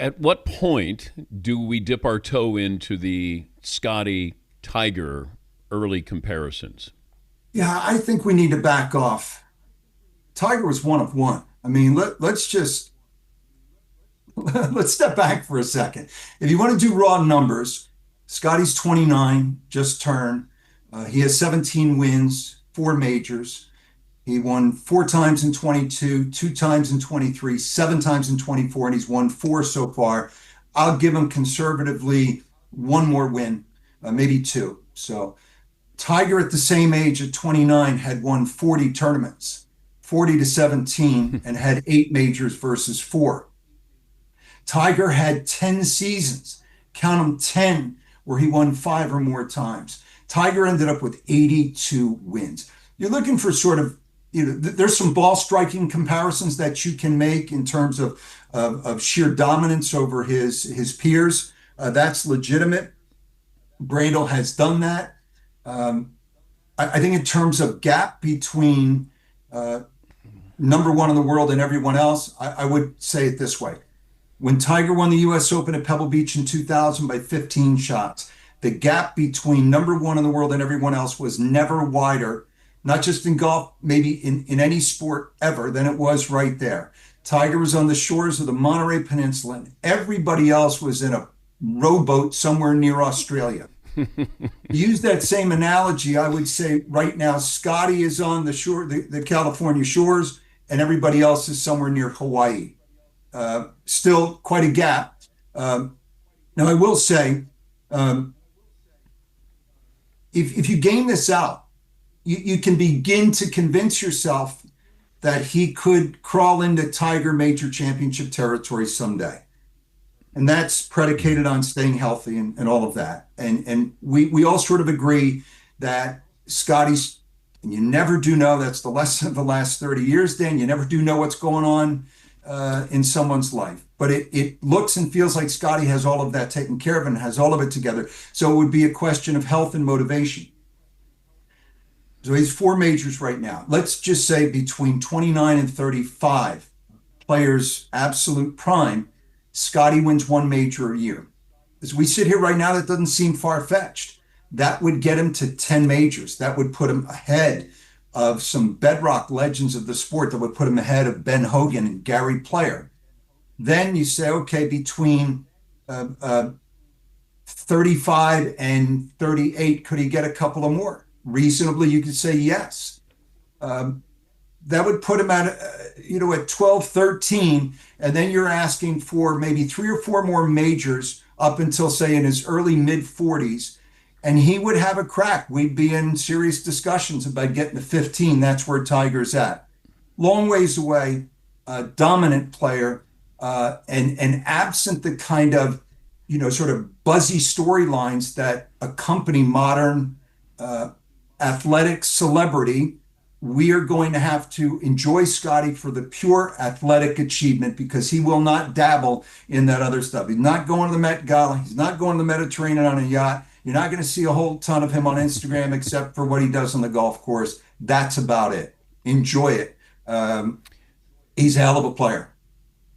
At what point do we dip our toe into the Scottie Tiger early comparisons? Yeah, I think we need to back off. Tiger was one of one. I mean, let's just let's step back for a second. If you want to do raw numbers, Scottie's 29, just turned. He has 17 wins, four majors. He won four times in 22, two times in 23, seven times in 24, and he's won four so far. I'll give him conservatively one more win, maybe two. So Tiger at the same age at 29 had won 40 tournaments, 40 to 17, and had eight majors versus four. Tiger had 10 seasons, count them 10, where he won five or more times. Tiger ended up with 82 wins. You're looking for sort of, there's some ball striking comparisons that you can make in terms of sheer dominance over his peers. That's legitimate. Bradle has done that. I think in terms of gap between number one in the world and everyone else, I would say it this way. When Tiger won the US Open at Pebble Beach in 2000 by 15 shots, the gap between number one in the world and everyone else was never wider, not just in golf, maybe in any sport ever, than it was right there. Tiger was on the shores of the Monterey Peninsula, and everybody else was in a rowboat somewhere near Australia. Use that same analogy, I would say right now, Scottie is on the shore, the California shores, and everybody else is somewhere near Hawaii. Still quite a gap. Now, I will say, if you game this out, you can begin to convince yourself that he could crawl into Tiger Major Championship territory someday. And that's predicated on staying healthy and all of that. And we all sort of agree that Scottie's, and you never do know, that's the lesson of the last 30 years, Dan, you never do know what's going on in someone's life. But it looks and feels like Scottie has all of that taken care of and has all of it together. So it would be a question of health and motivation. So he's four majors right now. Let's just say between 29 and 35, players' absolute prime, Scottie wins one major a year. As we sit here right now, that doesn't seem far-fetched. That would get him to 10 majors. That would put him ahead of some bedrock legends of the sport, that would put him ahead of Ben Hogan and Gary Player. Then you say, okay, between 35 and 38, could he get a couple of more? Reasonably, you could say yes. That would put him at 12, 13, and then you're asking for maybe three or four more majors up until, say, in his early mid 40s, and he would have a crack. We'd be in serious discussions about getting to 15. That's where Tiger's at. Long ways away, dominant player, and absent the kind of, sort of buzzy storylines that accompany modern athletic celebrity. We are going to have to enjoy Scottie for the pure athletic achievement, because he will not dabble in that other stuff. He's not going to the Met Gala. He's not going to the Mediterranean on a yacht. You're not going to see a whole ton of him on Instagram except for what he does on the golf course. That's about it. Enjoy it. He's a hell of a player.